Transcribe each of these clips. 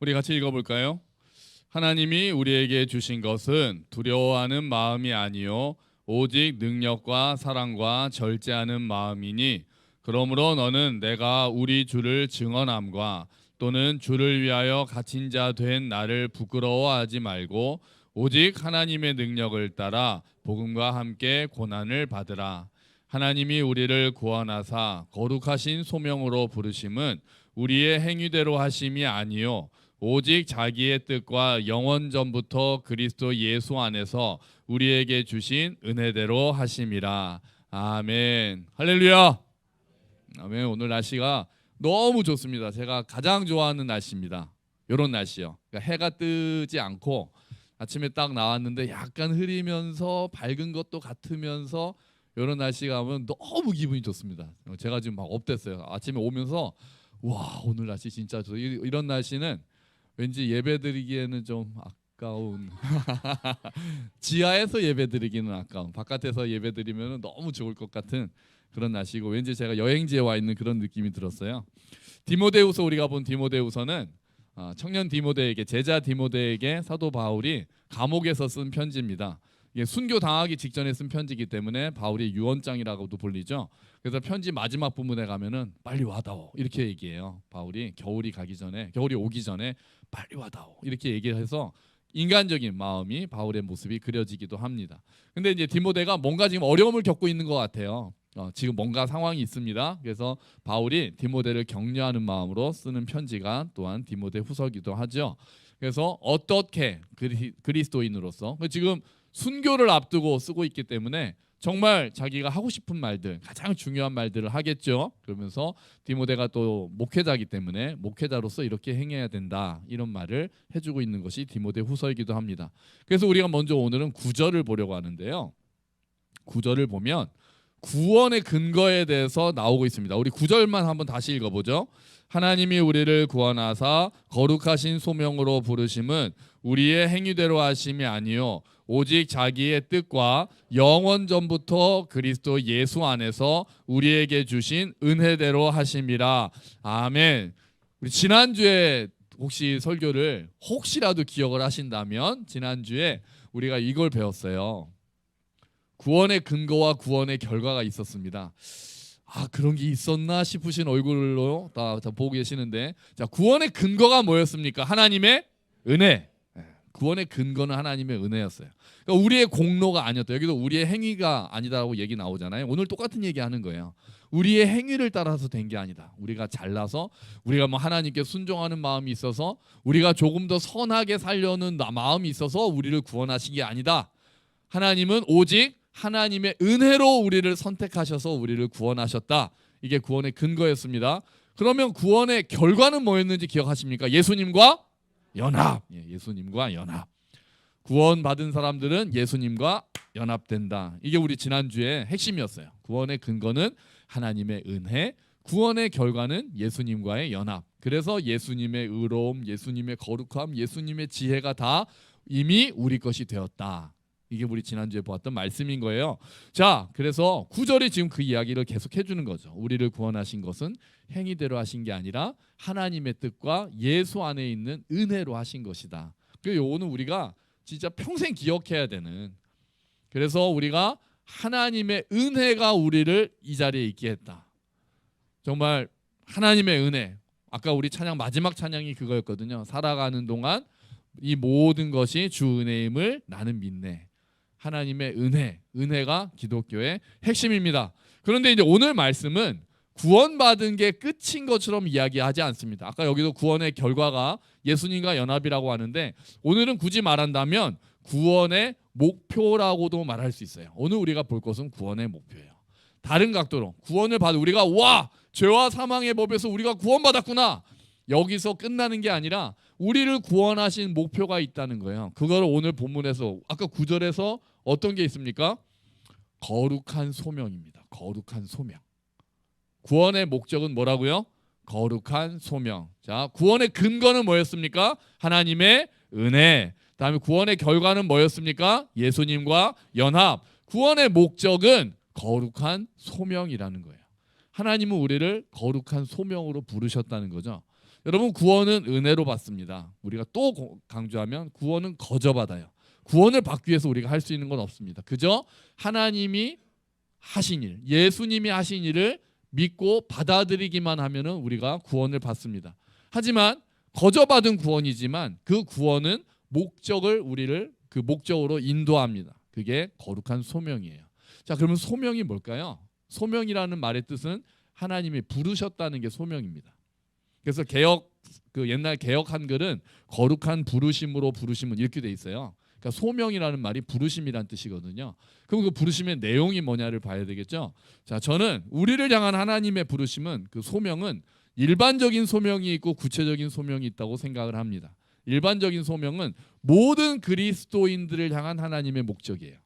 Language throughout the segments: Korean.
우리 같이 읽어볼까요? 하나님이 우리에게 주신 것은 두려워하는 마음이 아니요 오직 능력과 사랑과 절제하는 마음이니 그러므로 너는 내가 우리 주를 증언함과 또는 주를 위하여 갇힌 자 된 나를 부끄러워하지 말고 오직 하나님의 능력을 따라 복음과 함께 고난을 받으라. 하나님이 우리를 구원하사 거룩하신 소명으로 부르심은 우리의 행위대로 하심이 아니요 오직 자기의 뜻과 영원 전부터 그리스도 예수 안에서 우리에게 주신 은혜대로 하심이라. 아멘. 할렐루야. 아멘. 오늘 날씨가 너무 좋습니다. 제가 가장 좋아하는 날씨입니다. 이런 날씨요. 그러니까 해가 뜨지 않고 아침에 딱 나왔는데 약간 흐리면서 밝은 것도 같으면서 이런 날씨가 오면 너무 기분이 좋습니다. 제가 지금 막 업됐어요. 아침에 오면서 와 오늘 날씨 진짜 좋아. 이런 날씨는 왠지 예배드리기에는 좀 아까운 지하에서 예배드리기는 아까운 바깥에서 예배드리면 너무 좋을 것 같은 그런 날씨고 왠지 제가 여행지에 와 있는 그런 느낌이 들었어요. 디모데후서 우리가 본 디모데후서는 청년 디모데에게 제자 디모데에게 사도 바울이 감옥에서 쓴 편지입니다. 이게 순교 당하기 직전에 쓴 편지이기 때문에 바울이 유언장이라고도 불리죠. 그래서 편지 마지막 부분에 가면은 빨리 와다오 이렇게 얘기해요. 바울이 겨울이 오기 전에 빨리 와다오 이렇게 얘기해서 인간적인 마음이 바울의 모습이 그려지기도 합니다. 근데 이제 디모데가 뭔가 지금 어려움을 겪고 있는 것 같아요. 지금 뭔가 상황이 있습니다. 그래서 바울이 디모데를 격려하는 마음으로 쓰는 편지가 또한 디모데 후서기도 하죠. 그래서 어떻게 그리스도인으로서 지금 순교를 앞두고 쓰고 있기 때문에 정말 자기가 하고 싶은 말들 가장 중요한 말들을 하겠죠. 그러면서 디모데가 또 목회자이기 때문에 목회자로서 이렇게 행해야 된다 이런 말을 해주고 있는 것이 디모데 후서이기도 합니다. 그래서 우리가 먼저 오늘은 9절을 보려고 하는데요. 9절을 보면 구원의 근거에 대해서 나오고 있습니다. 우리 9절만 한번 다시 읽어보죠. 하나님이 우리를 구원하사 거룩하신 소명으로 부르심은 우리의 행위대로 하심이 아니요 오직 자기의 뜻과 영원 전부터 그리스도 예수 안에서 우리에게 주신 은혜대로 하심이라. 아멘. 우리 지난주에 혹시 설교를 혹시라도 기억을 하신다면 지난주에 우리가 이걸 배웠어요. 구원의 근거와 구원의 결과가 있었습니다. 그런 게 있었나 싶으신 얼굴로 다 보고 계시는데, 자, 구원의 근거가 뭐였습니까? 하나님의 은혜. 구원의 근거는 하나님의 은혜였어요. 그러니까 우리의 공로가 아니었다. 여기도 우리의 행위가 아니다라고 얘기 나오잖아요. 오늘 똑같은 얘기하는 거예요. 우리의 행위를 따라서 된 게 아니다. 우리가 잘나서 우리가 뭐 하나님께 순종하는 마음이 있어서 우리가 조금 더 선하게 살려는 마음이 있어서 우리를 구원하신 게 아니다. 하나님은 오직 하나님의 은혜로 우리를 선택하셔서 우리를 구원하셨다. 이게 구원의 근거였습니다. 그러면 구원의 결과는 뭐였는지 기억하십니까? 예수님과 연합. 예수님과 연합. 구원받은 사람들은 예수님과 연합된다. 이게 우리 지난주에 핵심이었어요. 구원의 근거는 하나님의 은혜, 구원의 결과는 예수님과의 연합. 그래서 예수님의 의로움, 예수님의 거룩함, 예수님의 지혜가 다 이미 우리 것이 되었다. 이게 우리 지난주에 보았던 말씀인 거예요. 자, 그래서 9절이 지금 그 이야기를 계속 해주는 거죠. 우리를 구원하신 것은 행위대로 하신 게 아니라 하나님의 뜻과 예수 안에 있는 은혜로 하신 것이다. 그 요거는 우리가 진짜 평생 기억해야 되는. 그래서 우리가 하나님의 은혜가 우리를 이 자리에 있게 했다. 정말 하나님의 은혜. 아까 우리 찬양 마지막 찬양이 그거였거든요. 살아가는 동안 이 모든 것이 주 은혜임을 나는 믿네. 하나님의 은혜가 기독교의 핵심입니다. 그런데 이제 오늘 말씀은 구원받은 게 끝인 것처럼 이야기하지 않습니다. 아까 여기도 구원의 결과가 예수님과 연합이라고 하는데 오늘은 굳이 말한다면 구원의 목표라고도 말할 수 있어요. 오늘 우리가 볼 것은 구원의 목표예요. 다른 각도로 구원을 받은 우리가 죄와 사망의 법에서 우리가 구원받았구나. 여기서 끝나는 게 아니라 우리를 구원하신 목표가 있다는 거예요. 그걸 오늘 본문에서 아까 9절에서 어떤 게 있습니까? 거룩한 소명입니다. 거룩한 소명. 구원의 목적은 뭐라고요? 거룩한 소명. 자, 구원의 근거는 뭐였습니까? 하나님의 은혜. 다음에 구원의 결과는 뭐였습니까? 예수님과 연합. 구원의 목적은 거룩한 소명이라는 거예요. 하나님은 우리를 거룩한 소명으로 부르셨다는 거죠. 여러분, 구원은 은혜로 받습니다. 우리가 또 강조하면 구원은 거저 받아요. 구원을 받기 위해서 우리가 할 수 있는 건 없습니다. 그저 하나님이 하신 일, 예수님이 하신 일을 믿고 받아들이기만 하면은 우리가 구원을 받습니다. 하지만 거저 받은 구원이지만 그 구원은 우리를 그 목적으로 인도합니다. 그게 거룩한 소명이에요. 자, 그러면 소명이 뭘까요? 소명이라는 말의 뜻은 하나님이 부르셨다는 게 소명입니다. 그래서 옛날 개역 한글은 거룩한 부르심으로 부르심은 이렇게 돼 있어요. 그러니까 소명이라는 말이 부르심이란 뜻이거든요. 그럼 그 부르심의 내용이 뭐냐를 봐야 되겠죠. 자, 저는 우리를 향한 하나님의 부르심은, 그 소명은 일반적인 소명이 있고 구체적인 소명이 있다고 생각을 합니다. 일반적인 소명은 모든 그리스도인들을 향한 하나님의 목적이에요.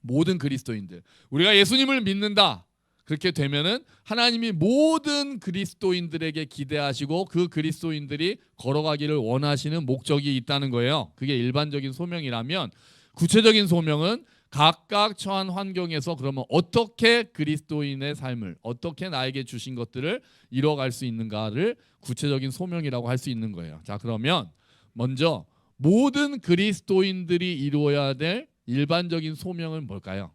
모든 그리스도인들, 우리가 예수님을 믿는다, 그렇게 되면은 하나님이 모든 그리스도인들에게 기대하시고 그 그리스도인들이 걸어가기를 원하시는 목적이 있다는 거예요. 그게 일반적인 소명이라면, 구체적인 소명은 각각 처한 환경에서 그러면 어떻게 그리스도인의 삶을, 어떻게 나에게 주신 것들을 이뤄갈 수 있는가를 구체적인 소명이라고 할 수 있는 거예요. 자, 그러면 먼저 모든 그리스도인들이 이루어야 될 일반적인 소명은 뭘까요?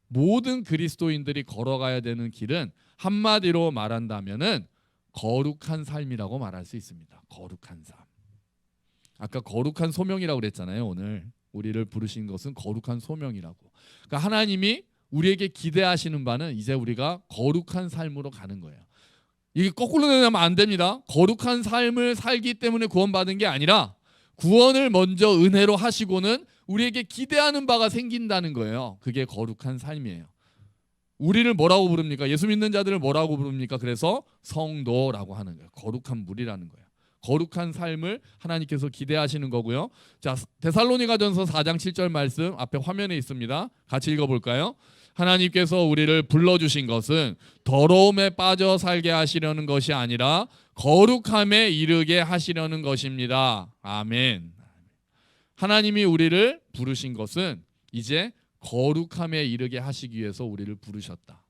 모든 그리스도인들이 걸어가야 되는 길은 한마디로 말한다면은 거룩한 삶이라고 말할 수 있습니다. 거룩한 삶. 아까 거룩한 소명이라고 그랬잖아요. 오늘 우리를 부르신 것은 거룩한 소명이라고. 그러니까 하나님이 우리에게 기대하시는 바는 이제 우리가 거룩한 삶으로 가는 거예요. 이게 거꾸로 되면 안 됩니다. 거룩한 삶을 살기 때문에 구원받은 게 아니라 구원을 먼저 은혜로 하시고는 우리에게 기대하는 바가 생긴다는 거예요. 그게 거룩한 삶이에요. 우리를 뭐라고 부릅니까? 예수 믿는 자들을 뭐라고 부릅니까? 그래서 성도라고 하는 거예요. 거룩한 무리라는 거예요. 거룩한 삶을 하나님께서 기대하시는 거고요. 자, 데살로니가전서 4장 7절 말씀 앞에 화면에 있습니다. 같이 읽어볼까요? 하나님께서 우리를 불러주신 것은 더러움에 빠져 살게 하시려는 것이 아니라 거룩함에 이르게 하시려는 것입니다. 아멘. 하나님이 우리를 부르신 것은 이제 거룩함에 이르게 하시기 위해서 우리를 부르셨다.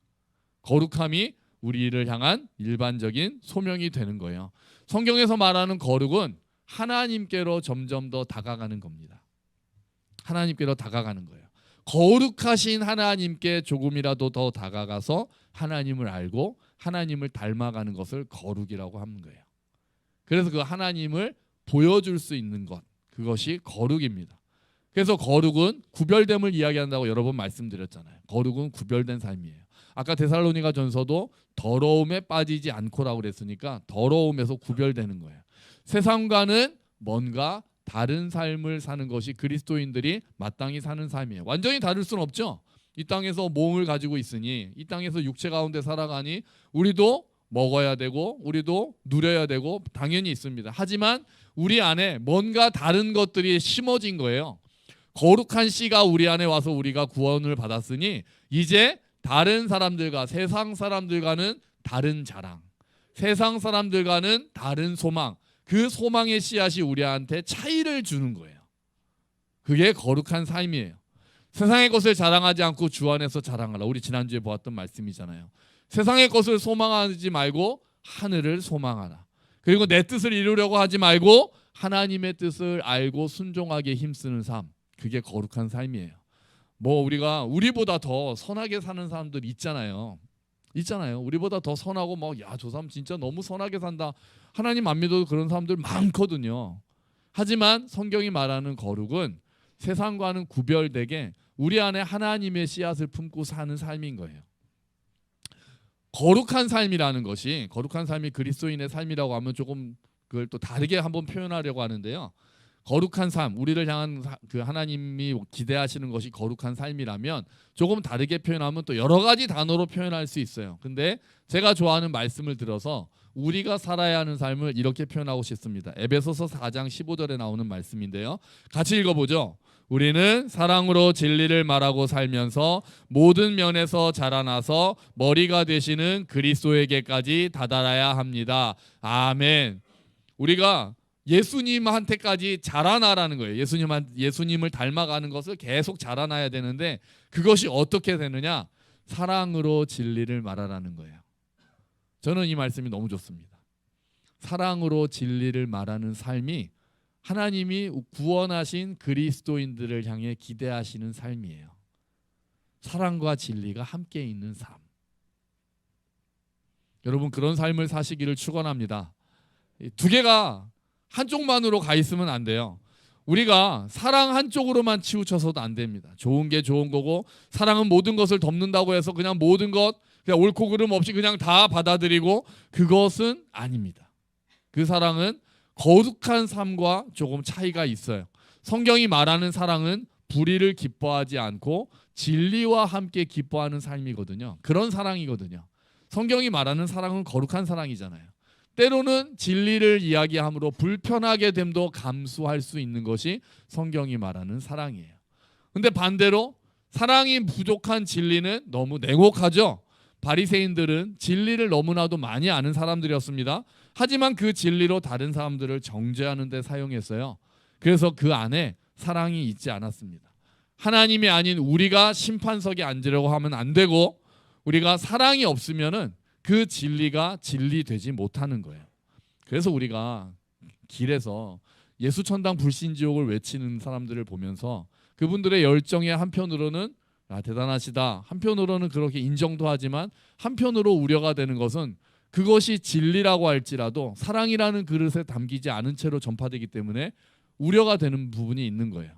거룩함이 우리를 향한 일반적인 소명이 되는 거예요. 성경에서 말하는 거룩은 하나님께로 점점 더 다가가는 겁니다. 하나님께로 다가가는 거예요. 거룩하신 하나님께 조금이라도 더 다가가서 하나님을 알고 하나님을 닮아가는 것을 거룩이라고 하는 거예요. 그래서 그 하나님을 보여줄 수 있는 것, 그것이 거룩입니다. 그래서 거룩은 구별됨을 이야기한다고 여러 번 말씀드렸잖아요. 거룩은 구별된 삶이에요. 아까 데살로니가 전서도 더러움에 빠지지 않고라고 그랬으니까 더러움에서 구별되는 거예요. 세상과는 뭔가 다른 삶을 사는 것이 그리스도인들이 마땅히 사는 삶이에요. 완전히 다를 수는 없죠. 이 땅에서 몸을 가지고 있으니, 이 땅에서 육체 가운데 살아가니 우리도 먹어야 되고 우리도 누려야 되고 당연히 있습니다. 하지만 우리 안에 뭔가 다른 것들이 심어진 거예요. 거룩한 씨가 우리 안에 와서 우리가 구원을 받았으니 이제 다른 사람들과, 세상 사람들과는 다른 자랑, 세상 사람들과는 다른 소망, 그 소망의 씨앗이 우리한테 차이를 주는 거예요. 그게 거룩한 삶이에요. 세상의 것을 자랑하지 않고 주 안에서 자랑하라. 우리 지난주에 보았던 말씀이잖아요. 세상의 것을 소망하지 말고 하늘을 소망하라. 그리고 내 뜻을 이루려고 하지 말고 하나님의 뜻을 알고 순종하게 힘쓰는 삶, 그게 거룩한 삶이에요. 우리가 우리보다 더 선하게 사는 사람들 있잖아요. 우리보다 더 선하고 저 사람 진짜 너무 선하게 산다. 하나님 안 믿어도 그런 사람들 많거든요. 하지만 성경이 말하는 거룩은 세상과는 구별되게 우리 안에 하나님의 씨앗을 품고 사는 삶인 거예요. 거룩한 삶이라는 것이, 거룩한 삶이 그리스도인의 삶이라고 하면 조금 그걸 또 다르게 한번 표현하려고 하는데요. 거룩한 삶, 우리를 향한 그 하나님이 기대하시는 것이 거룩한 삶이라면 조금 다르게 표현하면 또 여러 가지 단어로 표현할 수 있어요. 근데 제가 좋아하는 말씀을 들어서 우리가 살아야 하는 삶을 이렇게 표현하고 싶습니다. 에베소서 4장 15절에 나오는 말씀인데요. 같이 읽어보죠. 우리는 사랑으로 진리를 말하고 살면서 모든 면에서 자라나서 머리가 되시는 그리스도에게까지 다다라야 합니다. 아멘. 우리가 예수님한테까지 자라나라는 거예요. 예수님을 닮아가는 것을 계속 자라나야 되는데 그것이 어떻게 되느냐? 사랑으로 진리를 말하라는 거예요. 저는 이 말씀이 너무 좋습니다. 사랑으로 진리를 말하는 삶이 하나님이 구원하신 그리스도인들을 향해 기대하시는 삶이에요. 사랑과 진리가 함께 있는 삶. 여러분 그런 삶을 사시기를 축원합니다. 두 개가 한쪽만으로 가 있으면 안 돼요. 우리가 사랑 한쪽으로만 치우쳐서도 안 됩니다. 좋은 게 좋은 거고 사랑은 모든 것을 덮는다고 해서 그냥 모든 것 그냥 옳고 그름 없이 그냥 다 받아들이고 그것은 아닙니다. 그 사랑은 거룩한 삶과 조금 차이가 있어요. 성경이 말하는 사랑은 불의를 기뻐하지 않고 진리와 함께 기뻐하는 삶이거든요. 그런 사랑이거든요. 성경이 말하는 사랑은 거룩한 사랑이잖아요. 때로는 진리를 이야기함으로 불편하게 됨도 감수할 수 있는 것이 성경이 말하는 사랑이에요. 근데 반대로 사랑이 부족한 진리는 너무 냉혹하죠. 바리새인들은 진리를 너무나도 많이 아는 사람들이었습니다. 하지만 그 진리로 다른 사람들을 정죄하는 데 사용했어요. 그래서 그 안에 사랑이 있지 않았습니다. 하나님이 아닌 우리가 심판석에 앉으려고 하면 안 되고 우리가 사랑이 없으면은 그 진리가 진리되지 못하는 거예요. 그래서 우리가 길에서 예수천당 불신지옥을 외치는 사람들을 보면서 그분들의 열정의 한편으로는 대단하시다, 한편으로는 그렇게 인정도 하지만 한편으로 우려가 되는 것은 그것이 진리라고 할지라도 사랑이라는 그릇에 담기지 않은 채로 전파되기 때문에 우려가 되는 부분이 있는 거예요.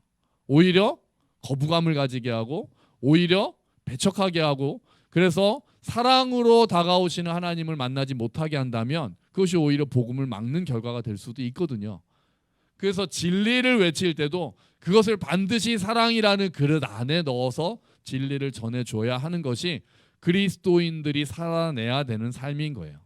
오히려 거부감을 가지게 하고 오히려 배척하게 하고 그래서 사랑으로 다가오시는 하나님을 만나지 못하게 한다면 그것이 오히려 복음을 막는 결과가 될 수도 있거든요. 그래서 진리를 외칠 때도 그것을 반드시 사랑이라는 그릇 안에 넣어서 진리를 전해줘야 하는 것이 그리스도인들이 살아내야 되는 삶인 거예요.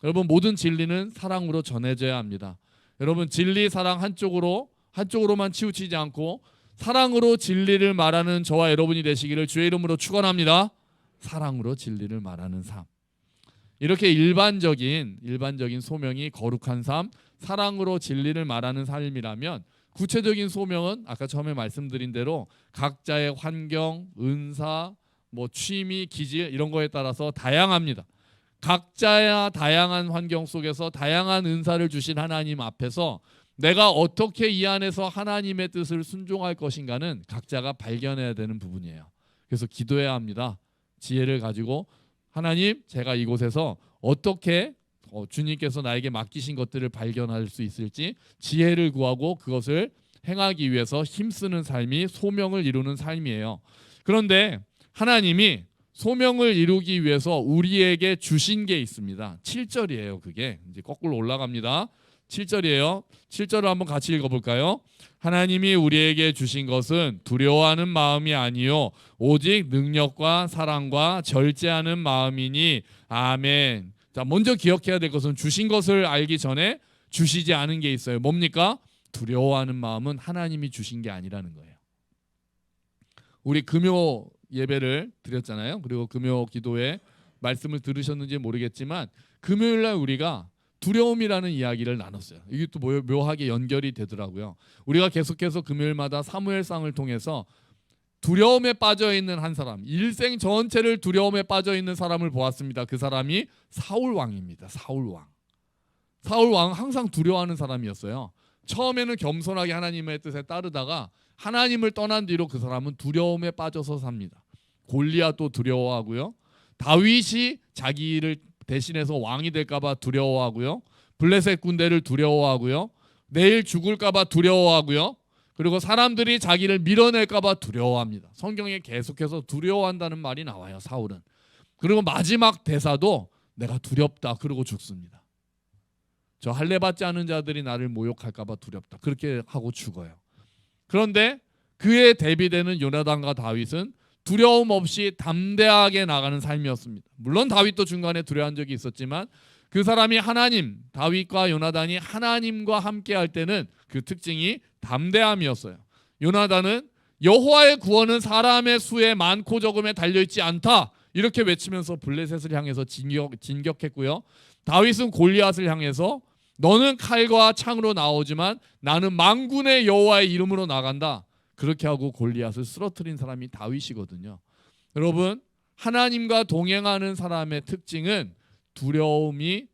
여러분 모든 진리는 사랑으로 전해져야 합니다. 여러분 진리 사랑 한쪽으로만 치우치지 않고 사랑으로 진리를 말하는 저와 여러분이 되시기를 주의 이름으로 축원합니다. 사랑으로 진리를 말하는 삶. 이렇게 일반적인 소명이 거룩한 삶, 사랑으로 진리를 말하는 삶이라면 구체적인 소명은 아까 처음에 말씀드린 대로 각자의 환경, 은사, 취미, 기질 이런 거에 따라서 다양합니다. 각자야 다양한 환경 속에서 다양한 은사를 주신 하나님 앞에서 내가 어떻게 이 안에서 하나님의 뜻을 순종할 것인가는 각자가 발견해야 되는 부분이에요. 그래서 기도해야 합니다. 지혜를 가지고 하나님 제가 이곳에서 어떻게 주님께서 나에게 맡기신 것들을 발견할 수 있을지 지혜를 구하고 그것을 행하기 위해서 힘쓰는 삶이 소명을 이루는 삶이에요. 그런데 하나님이 소명을 이루기 위해서 우리에게 주신 게 있습니다. 7절이에요. 그게 이제 거꾸로 올라갑니다. 7절이에요. 7절을 한번 같이 읽어볼까요? 하나님이 우리에게 주신 것은 두려워하는 마음이 아니요 오직 능력과 사랑과 절제하는 마음이니 아멘. 자, 먼저 기억해야 될 것은 주신 것을 알기 전에 주시지 않은 게 있어요. 뭡니까? 두려워하는 마음은 하나님이 주신 게 아니라는 거예요. 우리 금요 예배를 드렸잖아요. 그리고 금요 기도에 말씀을 들으셨는지 모르겠지만 금요일날 우리가 두려움이라는 이야기를 나눴어요. 이게 또 묘하게 연결이 되더라고요. 우리가 계속해서 금요일마다 사무엘상을 통해서 두려움에 빠져 있는 한 사람, 일생 전체를 두려움에 빠져 있는 사람을 보았습니다. 그 사람이 사울 왕입니다. 사울 왕. 사울 왕은 항상 두려워하는 사람이었어요. 처음에는 겸손하게 하나님의 뜻에 따르다가 하나님을 떠난 뒤로 그 사람은 두려움에 빠져서 삽니다. 골리앗도 두려워하고요. 다윗이 자기를 대신해서 왕이 될까봐 두려워하고요. 블레셋 군대를 두려워하고요. 내일 죽을까봐 두려워하고요. 그리고 사람들이 자기를 밀어낼까봐 두려워합니다. 성경에 계속해서 두려워한다는 말이 나와요. 사울은. 그리고 마지막 대사도 내가 두렵다 그러고 죽습니다. 저 할례 받지 않은 자들이 나를 모욕할까봐 두렵다 그렇게 하고 죽어요. 그런데 그에 대비되는 요나단과 다윗은 두려움 없이 담대하게 나가는 삶이었습니다. 물론 다윗도 중간에 두려워한 적이 있었지만 그 사람이 하나님, 다윗과 요나단이 하나님과 함께 할 때는 그 특징이 담대함이었어요. 요나단은 여호와의 구원은 사람의 수에 많고 적음에 달려있지 않다 이렇게 외치면서 블레셋을 향해서 진격했고요. 다윗은 골리앗을 향해서 너는 칼과 창으로 나오지만 나는 만군의 여호와의 이름으로 나간다. 그렇게 하고 골리앗을 쓰러뜨린 사람이 다윗이거든요. 여러분 하나님과 동행하는 사람의 특징은 두려움이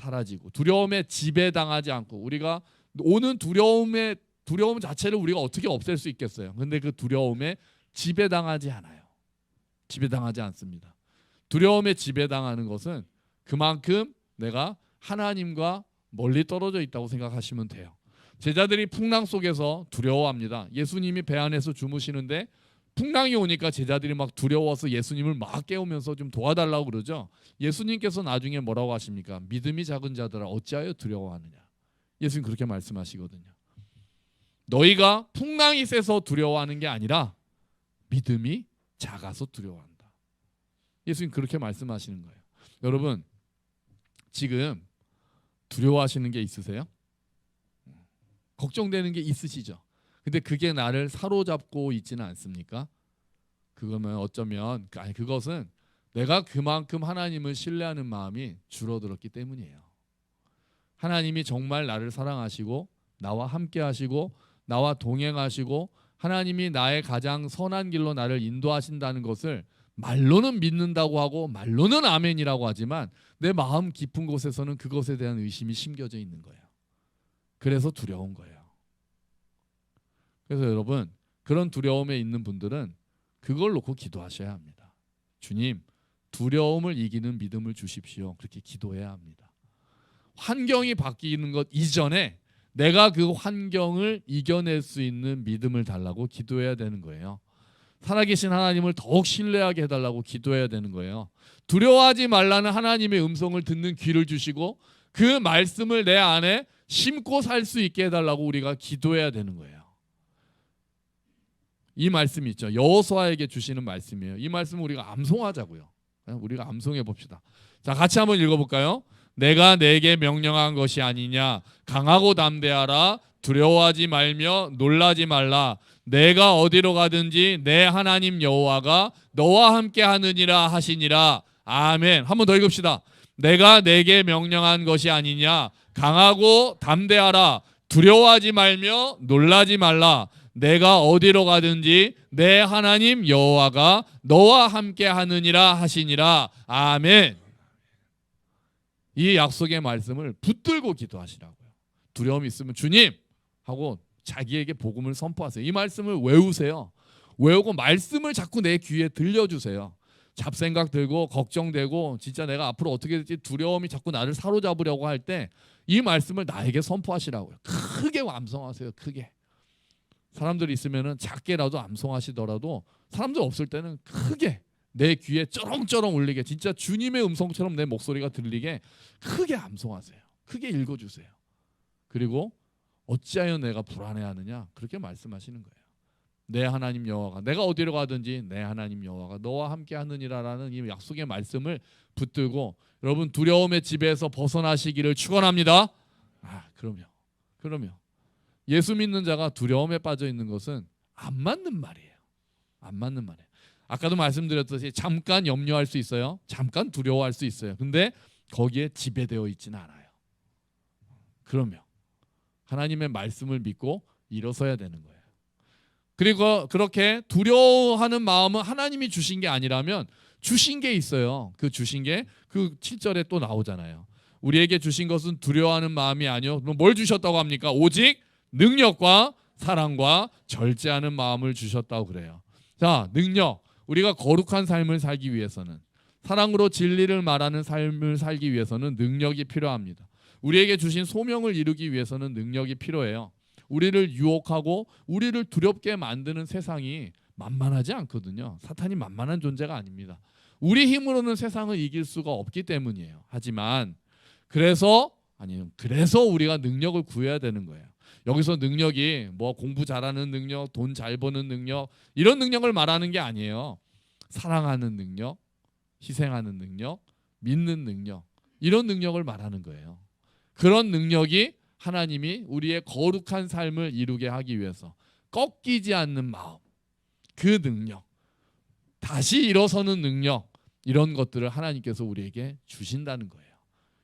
사라지고 두려움에 지배당하지 않고 우리가 오는 두려움 자체를 우리가 어떻게 없앨 수 있겠어요? 근데 그 두려움에 지배당하지 않아요. 지배당하지 않습니다. 두려움에 지배당하는 것은 그만큼 내가 하나님과 멀리 떨어져 있다고 생각하시면 돼요. 제자들이 풍랑 속에서 두려워합니다. 예수님이 배 안에서 주무시는데 풍랑이 오니까 제자들이 막 두려워서 예수님을 막 깨우면서 좀 도와달라고 그러죠. 예수님께서 나중에 뭐라고 하십니까? 믿음이 작은 자들아 어찌하여 두려워하느냐. 예수님 그렇게 말씀하시거든요. 너희가 풍랑이 세서 두려워하는 게 아니라 믿음이 작아서 두려워한다. 예수님 그렇게 말씀하시는 거예요. 여러분 지금 두려워하시는 게 있으세요? 걱정되는 게 있으시죠? 근데 그게 나를 사로잡고 있지는 않습니까? 그거면 어쩌면 그것은 내가 그만큼 하나님을 신뢰하는 마음이 줄어들었기 때문이에요. 하나님이 정말 나를 사랑하시고 나와 함께 하시고 나와 동행하시고 하나님이 나의 가장 선한 길로 나를 인도하신다는 것을 말로는 믿는다고 하고 말로는 아멘이라고 하지만 내 마음 깊은 곳에서는 그것에 대한 의심이 심겨져 있는 거예요. 그래서 두려운 거예요. 그래서 여러분 그런 두려움에 있는 분들은 그걸 놓고 기도하셔야 합니다. 주님 두려움을 이기는 믿음을 주십시오. 그렇게 기도해야 합니다. 환경이 바뀌는 것 이전에 내가 그 환경을 이겨낼 수 있는 믿음을 달라고 기도해야 되는 거예요. 살아계신 하나님을 더욱 신뢰하게 해달라고 기도해야 되는 거예요. 두려워하지 말라는 하나님의 음성을 듣는 귀를 주시고 그 말씀을 내 안에 심고 살 수 있게 해달라고 우리가 기도해야 되는 거예요. 이 말씀이 있죠. 여호수아에게 주시는 말씀이에요. 이 말씀을 우리가 암송하자고요. 우리가 암송해 봅시다. 자, 같이 한번 읽어볼까요? 내가 내게 명령한 것이 아니냐. 강하고 담대하라. 두려워하지 말며 놀라지 말라. 내가 어디로 가든지 내 하나님 여호와가 너와 함께 하느니라 하시니라. 아멘. 한번 더 읽읍시다. 내가 내게 명령한 것이 아니냐. 강하고 담대하라. 두려워하지 말며 놀라지 말라. 내가 어디로 가든지 내 하나님 여호와가 너와 함께 하느니라 하시니라. 아멘. 이 약속의 말씀을 붙들고 기도하시라고요. 두려움이 있으면 주님 하고 자기에게 복음을 선포하세요. 이 말씀을 외우세요. 외우고 말씀을 자꾸 내 귀에 들려주세요. 잡생각 들고 걱정되고 진짜 내가 앞으로 어떻게 될지 두려움이 자꾸 나를 사로잡으려고 할 때 이 말씀을 나에게 선포하시라고요. 크게 암송하세요. 크게. 사람들이 있으면은 작게라도 암송하시더라도 사람들 없을 때는 크게 내 귀에 쩌렁쩌렁 울리게 진짜 주님의 음성처럼 내 목소리가 들리게 크게 암송하세요. 크게 읽어주세요. 그리고 어찌하여 내가 불안해하느냐 그렇게 말씀하시는 거예요. 내 하나님 여호와가 내가 어디로 가든지 내 하나님 여호와가 너와 함께 하느니라라는 이 약속의 말씀을 붙들고 여러분 두려움의 지배에서 벗어나시기를 축원합니다. 그럼요. 예수 믿는 자가 두려움에 빠져 있는 것은 안 맞는 말이에요. 안 맞는 말이에요. 아까도 말씀드렸듯이 잠깐 염려할 수 있어요. 잠깐 두려워할 수 있어요. 근데 거기에 지배되어 있지는 않아요. 그러면 하나님의 말씀을 믿고 일어서야 되는 거예요. 그리고 그렇게 두려워하는 마음은 하나님이 주신 게 아니라면 주신 게 있어요. 그 주신 게 그 7절에 또 나오잖아요. 우리에게 주신 것은 두려워하는 마음이 아니요. 뭘 주셨다고 합니까? 오직 능력과 사랑과 절제하는 마음을 주셨다고 그래요. 자, 능력. 우리가 거룩한 삶을 살기 위해서는 사랑으로 진리를 말하는 삶을 살기 위해서는 능력이 필요합니다. 우리에게 주신 소명을 이루기 위해서는 능력이 필요해요. 우리를 유혹하고 우리를 두렵게 만드는 세상이 만만하지 않거든요. 사탄이 만만한 존재가 아닙니다. 우리 힘으로는 세상을 이길 수가 없기 때문이에요. 하지만 그래서 우리가 능력을 구해야 되는 거예요. 여기서 능력이 뭐 공부 잘하는 능력, 돈 잘 버는 능력 이런 능력을 말하는 게 아니에요. 사랑하는 능력, 희생하는 능력, 믿는 능력 이런 능력을 말하는 거예요. 그런 능력이 하나님이 우리의 거룩한 삶을 이루게 하기 위해서 꺾이지 않는 마음, 그 능력, 다시 일어서는 능력 이런 것들을 하나님께서 우리에게 주신다는 거예요.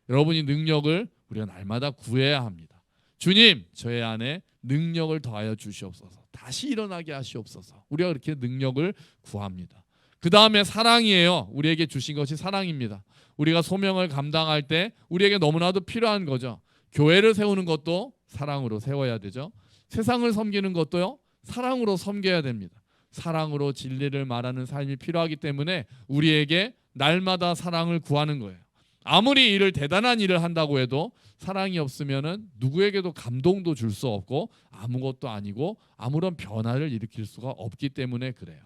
여러분이 능력을 우리가 날마다 구해야 합니다. 주님, 저의 안에 능력을 더하여 주시옵소서. 다시 일어나게 하시옵소서. 우리가 그렇게 능력을 구합니다. 그 다음에 사랑이에요. 우리에게 주신 것이 사랑입니다. 우리가 소명을 감당할 때 우리에게 너무나도 필요한 거죠. 교회를 세우는 것도 사랑으로 세워야 되죠. 세상을 섬기는 것도요, 사랑으로 섬겨야 됩니다. 사랑으로 진리를 말하는 삶이 필요하기 때문에 우리에게 날마다 사랑을 구하는 거예요. 아무리 대단한 일을 한다고 해도 사랑이 없으면은 누구에게도 감동도 줄 수 없고 아무것도 아니고 아무런 변화를 일으킬 수가 없기 때문에 그래요.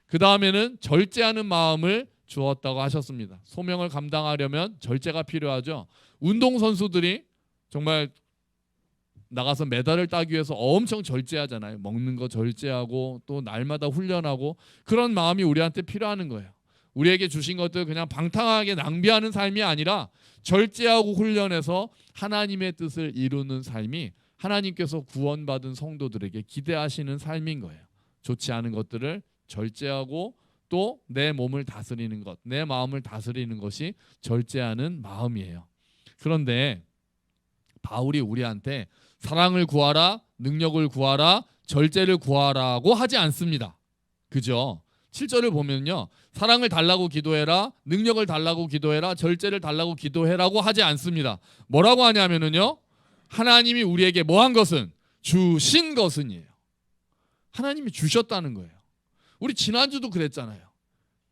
그 다음에는 절제하는 마음을 주었다고 하셨습니다. 소명을 감당하려면 절제가 필요하죠. 운동선수들이 정말 나가서 메달을 따기 위해서 엄청 절제하잖아요. 먹는 거 절제하고 또 날마다 훈련하고, 그런 마음이 우리한테 필요한 거예요. 우리에게 주신 것들 그냥 방탕하게 낭비하는 삶이 아니라 절제하고 훈련해서 하나님의 뜻을 이루는 삶이 하나님께서 구원받은 성도들에게 기대하시는 삶인 거예요. 좋지 않은 것들을 절제하고 또 내 몸을 다스리는 것, 내 마음을 다스리는 것이 절제하는 마음이에요. 그런데 바울이 우리한테 사랑을 구하라, 능력을 구하라, 절제를 구하라고 하지 않습니다. 그죠? 7절을 보면요, 사랑을 달라고 기도해라, 능력을 달라고 기도해라, 절제를 달라고 기도해라고 하지 않습니다. 뭐라고 하냐면요, 하나님이 우리에게 뭐한 것은? 주신 것은이에요. 하나님이 주셨다는 거예요. 우리 지난주도 그랬잖아요.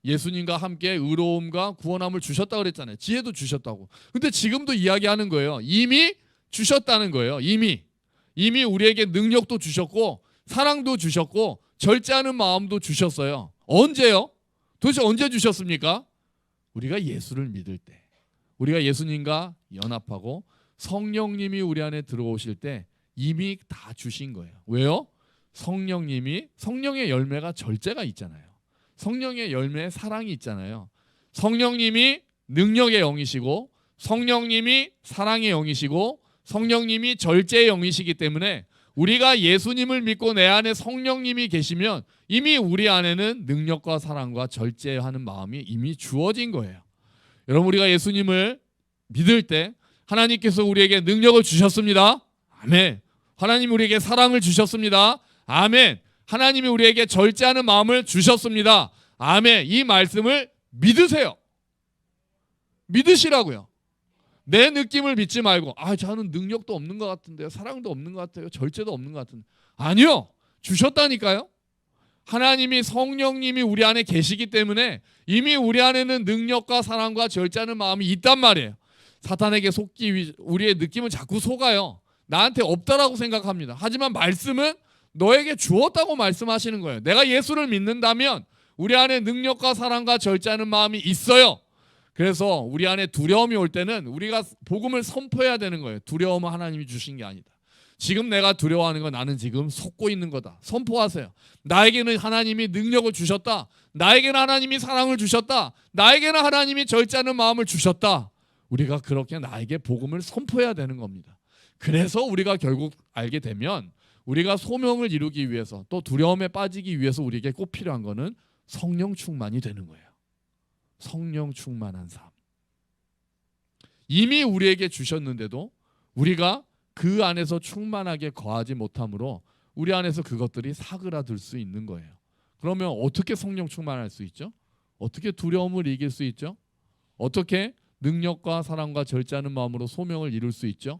예수님과 함께 의로움과 구원함을 주셨다고 그랬잖아요. 지혜도 주셨다고. 근데 지금도 이야기하는 거예요. 이미 주셨다는 거예요. 이미 우리에게 능력도 주셨고 사랑도 주셨고 절제하는 마음도 주셨어요. 언제요? 도대체 언제 주셨습니까? 우리가 예수를 믿을 때, 우리가 예수님과 연합하고 성령님이 우리 안에 들어오실 때 이미 다 주신 거예요. 왜요? 성령의 열매가 절제가 있잖아요. 성령의 열매에 사랑이 있잖아요. 성령님이 능력의 영이시고 성령님이 사랑의 영이시고 성령님이 절제의 영이시기 때문에 우리가 예수님을 믿고 내 안에 성령님이 계시면 이미 우리 안에는 능력과 사랑과 절제하는 마음이 이미 주어진 거예요. 여러분, 우리가 예수님을 믿을 때 하나님께서 우리에게 능력을 주셨습니다. 아멘. 하나님이 우리에게 사랑을 주셨습니다. 아멘. 하나님이 우리에게 절제하는 마음을 주셨습니다. 아멘. 이 말씀을 믿으세요. 믿으시라고요. 내 느낌을 믿지 말고 저는 능력도 없는 것 같은데요, 사랑도 없는 것 같아요, 절제도 없는 것 같은데. 아니요, 주셨다니까요. 하나님이 성령님이 우리 안에 계시기 때문에 이미 우리 안에는 능력과 사랑과 절제하는 마음이 있단 말이에요. 사탄에게 속기 위해 우리의 느낌은 자꾸 속아요. 나한테 없다라고 생각합니다. 하지만 말씀은 너에게 주었다고 말씀하시는 거예요. 내가 예수를 믿는다면 우리 안에 능력과 사랑과 절제하는 마음이 있어요. 그래서 우리 안에 두려움이 올 때는 우리가 복음을 선포해야 되는 거예요. 두려움은 하나님이 주신 게 아니다. 지금 내가 두려워하는 건 나는 지금 속고 있는 거다. 선포하세요. 나에게는 하나님이 능력을 주셨다. 나에게는 하나님이 사랑을 주셨다. 나에게는 하나님이 절제하는 마음을 주셨다. 우리가 그렇게 나에게 복음을 선포해야 되는 겁니다. 그래서 우리가 결국 알게 되면 우리가 소명을 이루기 위해서 또 두려움에 빠지기 위해서 우리에게 꼭 필요한 거는 성령 충만이 되는 거예요. 성령 충만한 삶. 이미 우리에게 주셨는데도 우리가 그 안에서 충만하게 거하지 못함으로 우리 안에서 그것들이 사그라들 수 있는 거예요. 그러면 어떻게 성령 충만할 수 있죠? 어떻게 두려움을 이길 수 있죠? 어떻게 능력과 사랑과 절제하는 마음으로 소명을 이룰 수 있죠?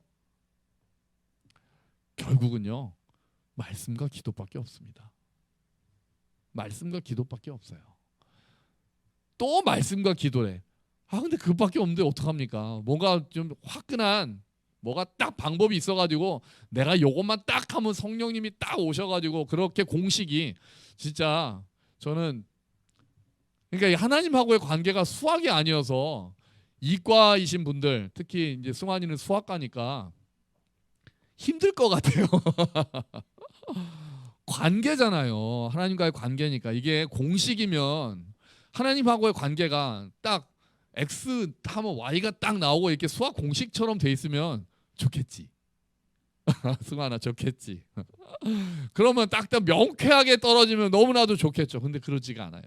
결국은요, 말씀과 기도밖에 없습니다. 말씀과 기도밖에 없어요. 또 말씀과 기도래. 근데 그것밖에 없는데 어떡합니까? 뭔가 좀 화끈한 뭐가 딱 방법이 있어가지고 내가 요것만 딱 하면 성령님이 딱 오셔가지고 그렇게 공식이, 진짜 저는 그러니까 하나님하고의 관계가 수학이 아니어서, 이과이신 분들 특히 이제 승환이는 수학과니까 힘들 것 같아요. 관계잖아요. 하나님과의 관계니까. 이게 공식이면 하나님하고의 관계가 딱 X 하면 Y가 딱 나오고 이렇게 수학 공식처럼 돼 있으면 좋겠지. 승환아, 좋겠지. 그러면 딱 명쾌하게 떨어지면 너무나도 좋겠죠. 근데 그러지가 않아요.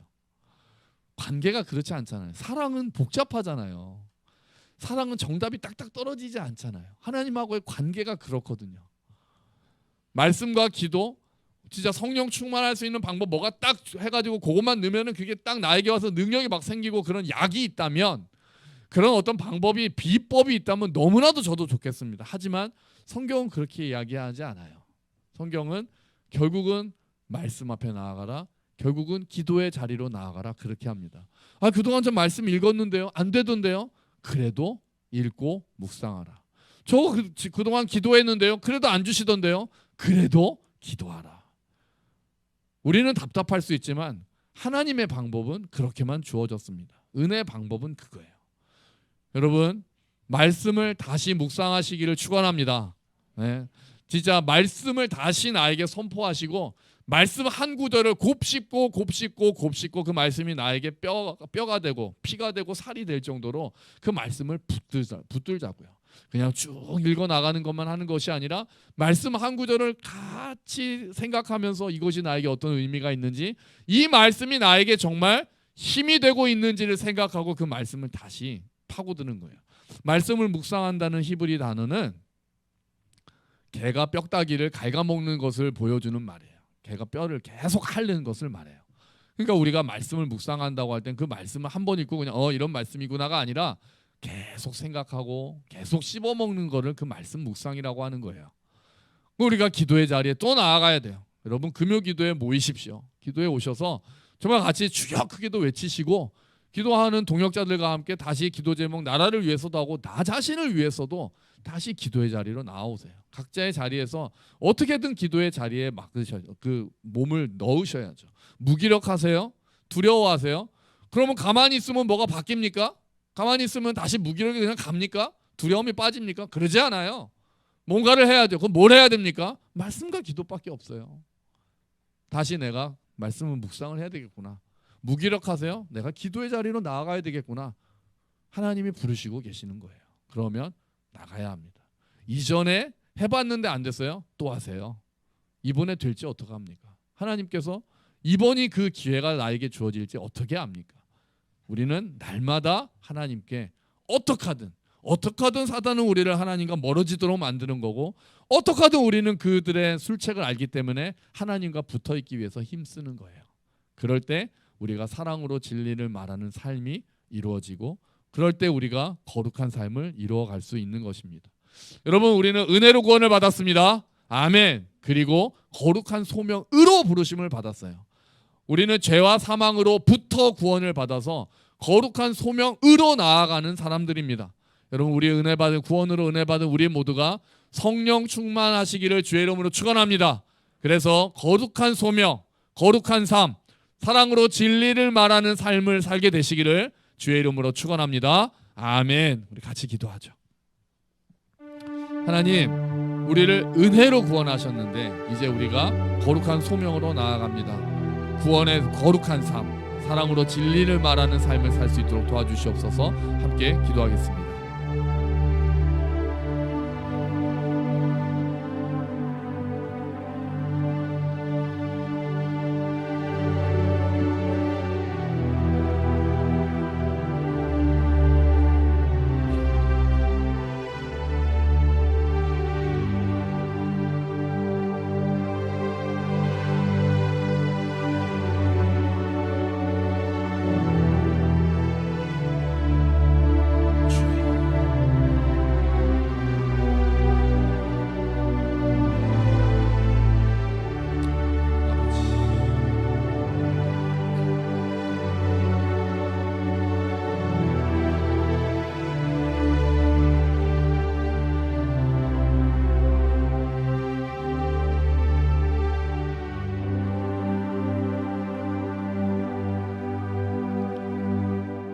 관계가 그렇지 않잖아요. 사랑은 복잡하잖아요. 사랑은 정답이 딱딱 떨어지지 않잖아요. 하나님하고의 관계가 그렇거든요. 말씀과 기도, 진짜 성령 충만할 수 있는 방법 뭐가 딱 해가지고 그것만 넣으면은 그게 딱 나에게 와서 능력이 막 생기고 그런 약이 있다면, 그런 어떤 방법이 비법이 있다면 너무나도 저도 좋겠습니다. 하지만 성경은 그렇게 이야기하지 않아요. 성경은 결국은 말씀 앞에 나아가라, 결국은 기도의 자리로 나아가라, 그렇게 합니다. 아, 그동안 좀 말씀 읽었는데요, 안 되던데요. 그래도 읽고 묵상하라. 저 그동안 기도했는데요, 그래도 안 주시던데요. 그래도 기도하라. 우리는 답답할 수 있지만 하나님의 방법은 그렇게만 주어졌습니다. 은혜의 방법은 그거예요. 여러분, 말씀을 다시 묵상하시기를 축원합니다. 네. 진짜 말씀을 다시 나에게 선포하시고, 말씀 한 구절을 곱씹고 그 말씀이 나에게 뼈가 되고 피가 되고 살이 될 정도로 그 말씀을 붙들자고요. 그냥 쭉 읽어 나가는 것만 하는 것이 아니라 말씀 한 구절을 같이 생각하면서 이것이 나에게 어떤 의미가 있는지, 이 말씀이 나에게 정말 힘이 되고 있는지를 생각하고 그 말씀을 다시 파고드는 거예요. 말씀을 묵상한다는 히브리 단어는 개가 뼈다귀를 갉아먹는 것을 보여주는 말이에요. 개가 뼈를 계속 핥는 것을 말해요. 그러니까 우리가 말씀을 묵상한다고 할 땐 그 말씀을 한 번 읽고 그냥 이런 말씀이구나가 아니라 계속 생각하고 계속 씹어먹는 거를 그 말씀 묵상이라고 하는 거예요. 우리가 기도의 자리에 또 나아가야 돼요. 여러분, 금요 기도에 모이십시오. 기도에 오셔서 정말 같이 주여 크게도 외치시고, 기도하는 동역자들과 함께 다시 기도 제목 나라를 위해서도 하고 나 자신을 위해서도 다시 기도의 자리로 나오세요. 각자의 자리에서 어떻게든 기도의 자리에 맡으셔야죠. 그 몸을 넣으셔야죠. 무기력하세요? 두려워하세요? 그러면 가만히 있으면 뭐가 바뀝니까? 가만히 있으면 다시 무기력이 그냥 갑니까? 두려움이 빠집니까? 그러지 않아요. 뭔가를 해야죠. 그럼 뭘 해야 됩니까? 말씀과 기도밖에 없어요. 다시 내가 말씀을 묵상을 해야 되겠구나. 무기력하세요? 내가 기도의 자리로 나아가야 되겠구나. 하나님이 부르시고 계시는 거예요. 그러면 나가야 합니다. 이전에 해봤는데 안 됐어요? 또 하세요. 이번에 될지 어떻게 합니까? 하나님께서 이번이 그 기회가 나에게 주어질지 어떻게 합니까? 우리는 날마다 하나님께 어떻게 하든 사단은 우리를 하나님과 멀어지도록 만드는 거고, 어떻게 하든 우리는 그들의 술책을 알기 때문에 하나님과 붙어있기 위해서 힘쓰는 거예요. 그럴 때 우리가 사랑으로 진리를 말하는 삶이 이루어지고, 그럴 때 우리가 거룩한 삶을 이루어갈 수 있는 것입니다. 여러분, 우리는 은혜로 구원을 받았습니다. 아멘. 그리고 거룩한 소명으로 부르심을 받았어요. 우리는 죄와 사망으로부터 구원을 받아서 거룩한 소명으로 나아가는 사람들입니다. 여러분, 우리 은혜 받은 구원으로 은혜 받은 우리 모두가 성령 충만하시기를 주의 이름으로 축원합니다. 그래서 거룩한 소명, 거룩한 삶, 사랑으로 진리를 말하는 삶을 살게 되시기를 주의 이름으로 축원합니다. 아멘. 우리 같이 기도하죠. 하나님, 우리를 은혜로 구원하셨는데 이제 우리가 거룩한 소명으로 나아갑니다. 구원의 거룩한 삶, 사랑으로 진리를 말하는 삶을 살 수 있도록 도와주시옵소서. 함께 기도하겠습니다.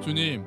주님,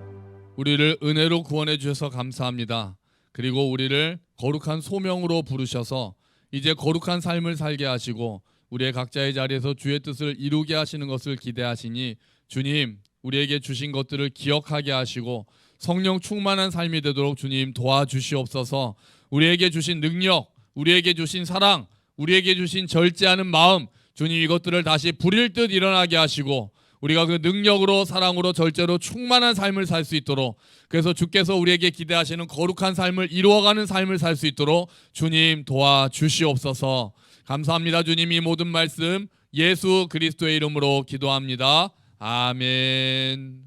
우리를 은혜로 구원해 주셔서 감사합니다. 그리고 우리를 거룩한 소명으로 부르셔서 이제 거룩한 삶을 살게 하시고 우리의 각자의 자리에서 주의 뜻을 이루게 하시는 것을 기대하시니, 주님, 우리에게 주신 것들을 기억하게 하시고 성령 충만한 삶이 되도록 주님 도와주시옵소서. 우리에게 주신 능력, 우리에게 주신 사랑, 우리에게 주신 절제하는 마음, 주님 이것들을 다시 부릴 듯 일어나게 하시고 우리가 그 능력으로 사랑으로 절제로 충만한 삶을 살 수 있도록, 그래서 주께서 우리에게 기대하시는 거룩한 삶을 이루어가는 삶을 살 수 있도록 주님 도와주시옵소서. 감사합니다. 주님, 이 모든 말씀 예수 그리스도의 이름으로 기도합니다. 아멘.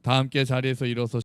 다 함께 자리에서 일어서